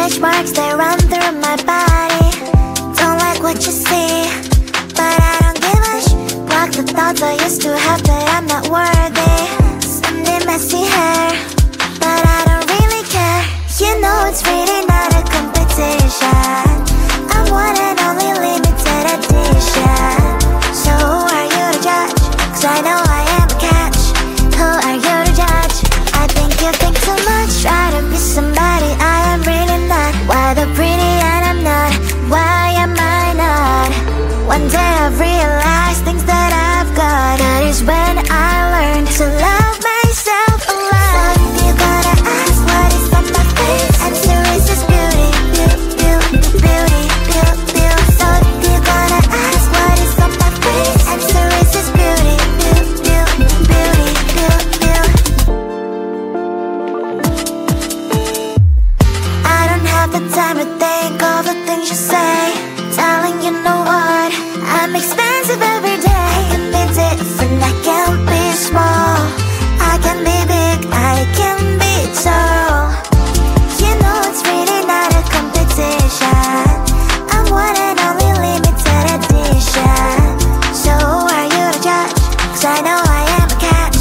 stretch marks that run through my body. Don't like what you see, but I don't give a sh. Block the thoughts I used to have that I'm not worthy. Someday messy hair, but I don't really care. You know it's really not a competition. I'm one and only limited edition. So who are you to judge? 'Cause I know I am a catch. Who are you to judge? I think you think too much. Try to be somebody I am really not. Why the pretty and I'm not? Why am I not? One day I've realized things that I've got. That is when I learned to love myself a lot. So if you're gonna ask what is on my face, answer is just beauty, beauty, beauty, beauty, beauty. So if you're gonna ask what is on my face, answer is just beauty, beauty, beauty, beauty, beauty. I don't have the time to think all the things you say. Darling, you know what? I'm expensive every day. I can be different, I can be small. I can be big, I can be tall. You know it's really not a competition. I'm one and only limited edition. So who are you to judge? 'Cause I know I am a catch.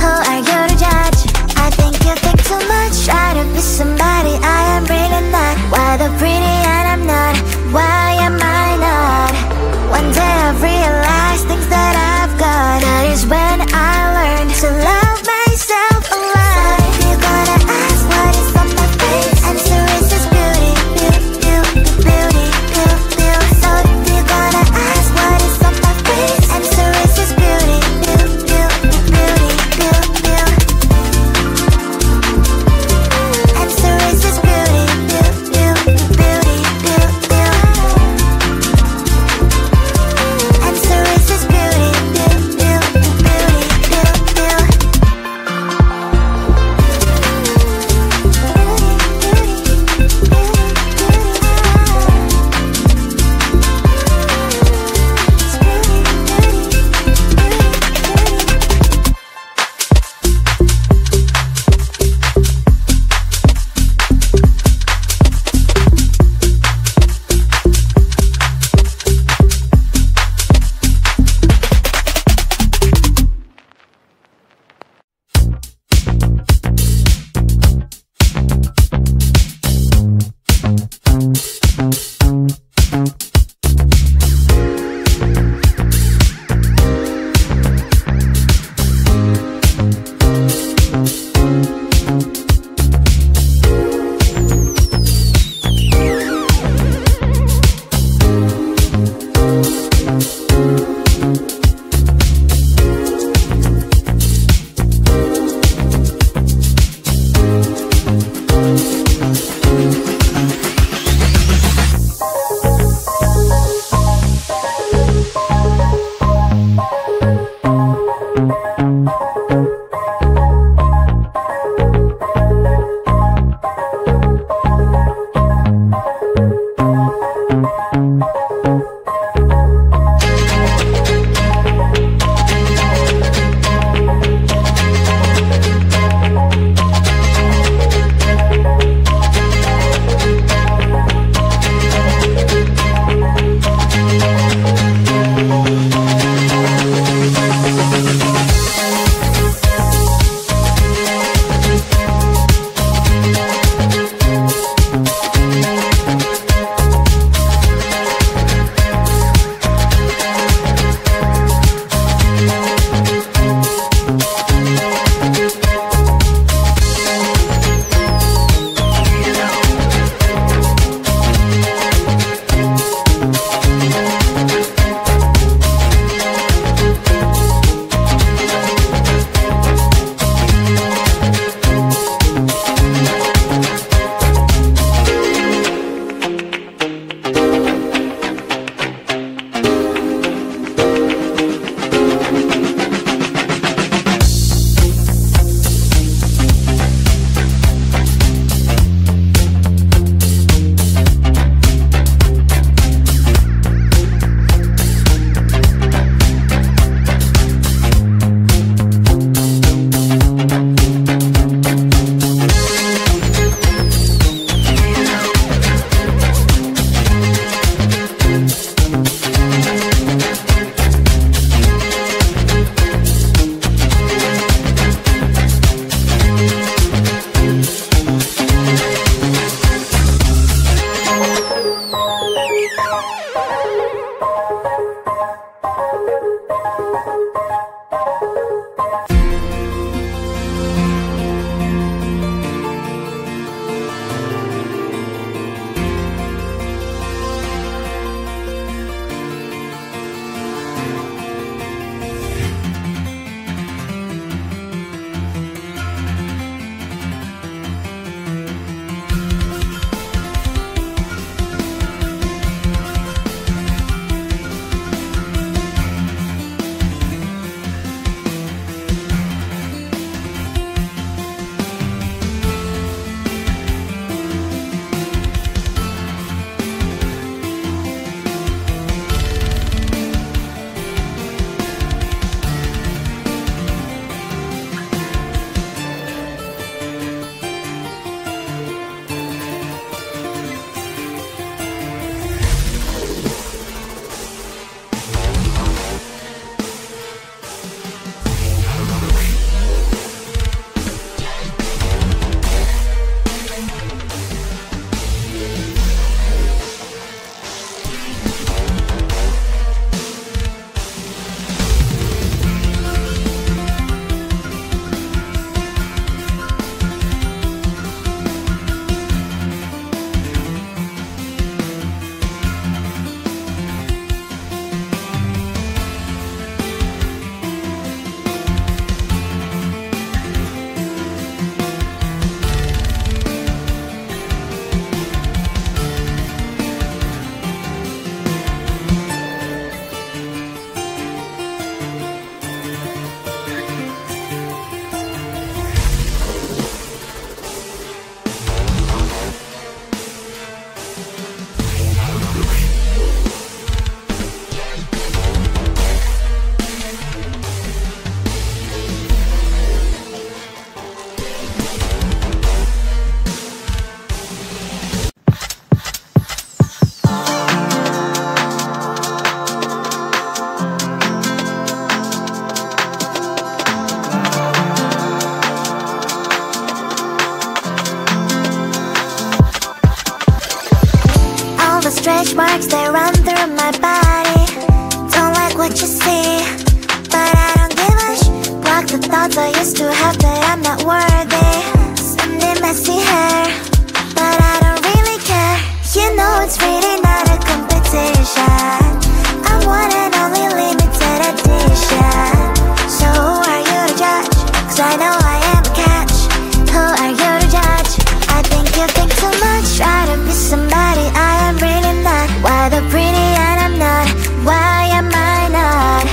Who are you to judge? I think you think too much. Try to be somebody I am really not. Why the pretty and I'm not? Why am I not? One day I've realized things that I've got. That is when I learned to love myself a lot. So if you're gonna ask what is on my face, answer is just beauty, beauty, beauty, beauty, beauty, beauty. So if you're gonna ask what is on my face, answer is just beauty, beauty, beauty, beauty, beauty, beauty. Answer Stretch marks, they run through my body. Don't like what you see, but I don't give a block the thoughts I used to have that I'm not worthy. Sunday messy hair, but I don't really care. You know it's really not a competition. I'm one and only limited edition. So who are you to judge? 'Cause I know I am a catch. Who are you to judge? I think you think too much. Try to be somebody I am really not. Why the pretty and I'm not? Why am I not?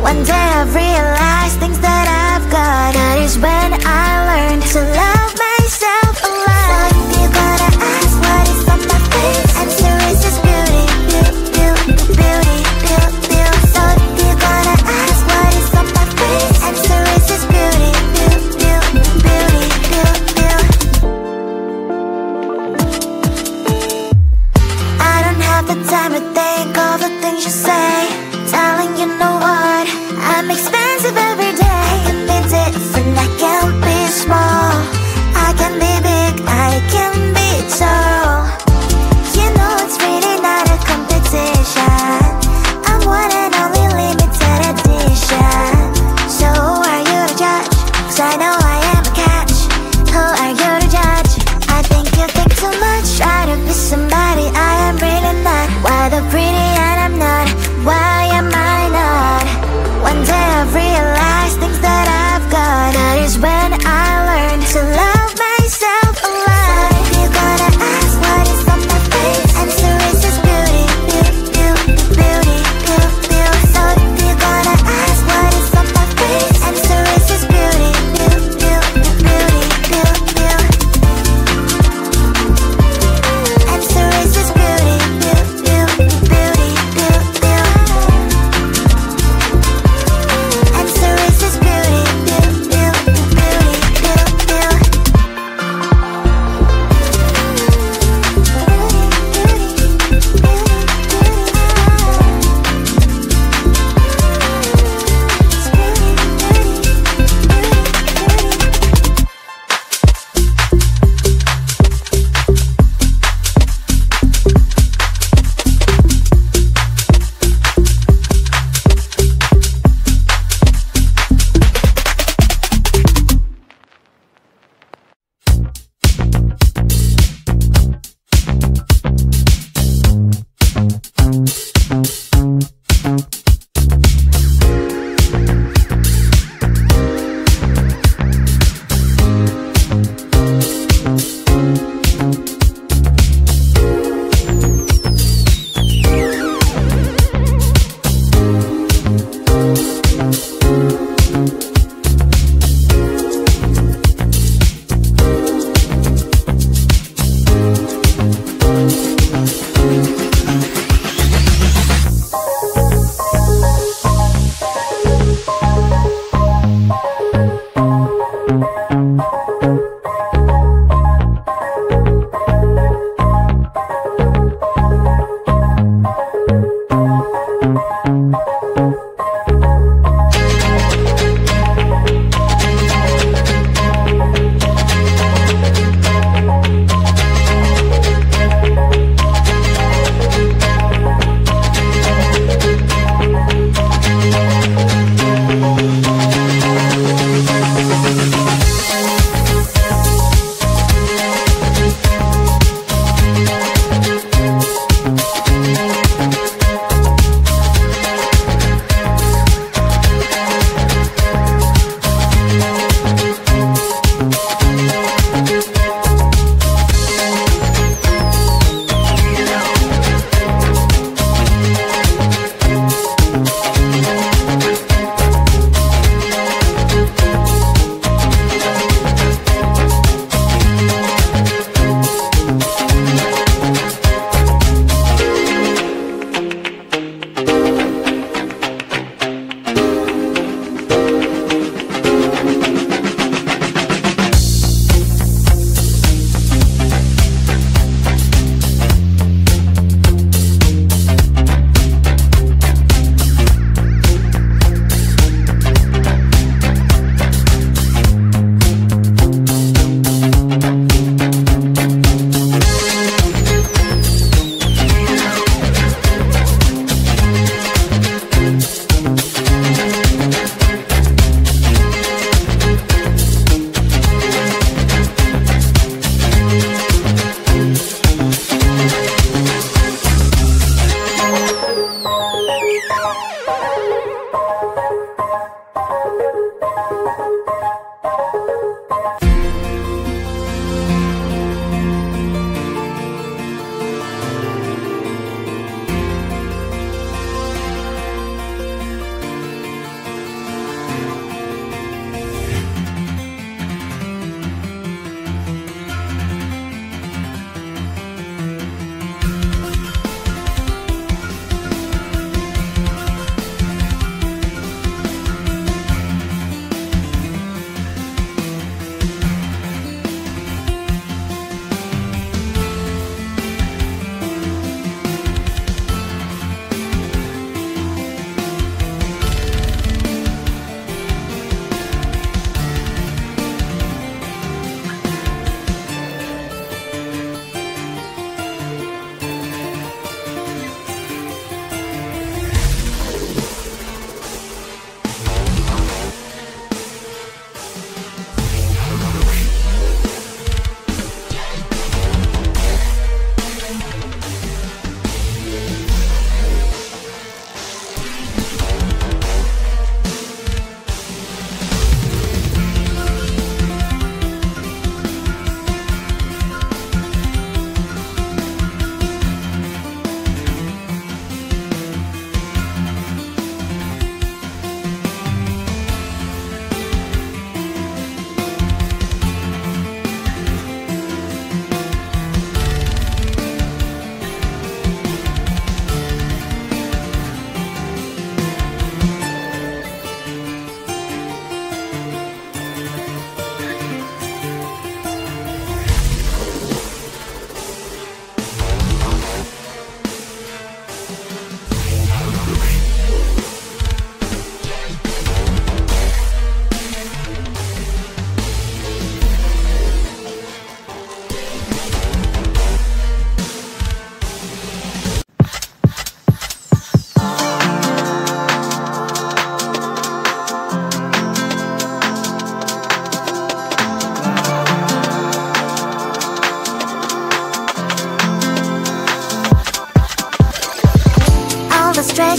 One day I've realized things that I've got. That is when I learned to love myself a lot. So if you're gonna ask what is on my face, answer is just beauty, beauty, beauty, beauty, beauty. So if you're gonna ask what is on my face, answer is just beauty, beauty, beauty, beauty, beauty. I don't have the time to think all the things you say. Darling, you know what? I'm expensive every day. I can be different, I can be small, I can be big, I can be tall. You know it's really not a competition. I'm one and only limited edition. So who are you to judge? 'Cause I know I am a catch. Who are you to judge? I think you think too much. Try to be somebody I am really not. Why the pretty and I'm not? Why am I not? One day I've realized things that I've got. That is when I learned to love myself a lot. So if you're gonna ask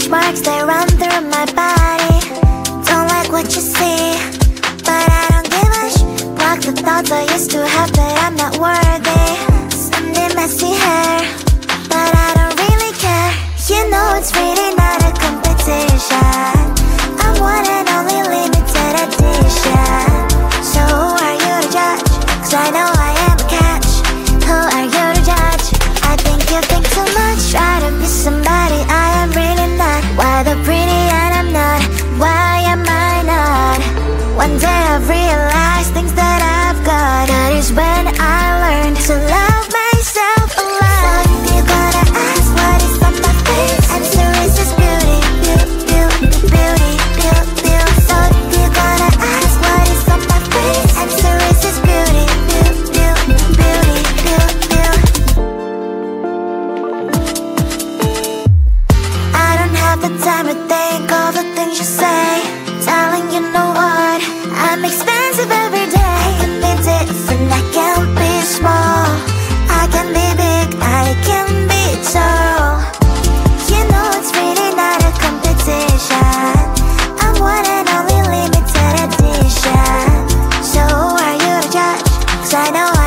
stretch marks, they run through my body. Don't like what you see, but I don't give a block the thoughts I used to have that I'm not worthy. Someday messy hair, but I don't really care. You know it's really not a competition. I'm one and only limited edition. So who are you to judge? 'Cause I know I am a catch. Who are you to judge? I think you think too much. Try to be somebody I am really not. Why the pretty and I'm not? Why am I not? One day I've realized things that I've got. That is when I learned to love myself a lot. So if you're gonna ask what is on my face, answer is just beauty, beauty, beauty, beauty, beauty. So if you're gonna ask what is on my face, answer is just beauty, beauty, beauty, beauty, beauty. I don't have the time to think all the things you say. Darling, you know what? I'm expensive every day. I can be different, I can be small. I can be big, I can be tall. You know it's really not a competition. I'm one and only limited edition. So who are you to judge? 'Cause I know I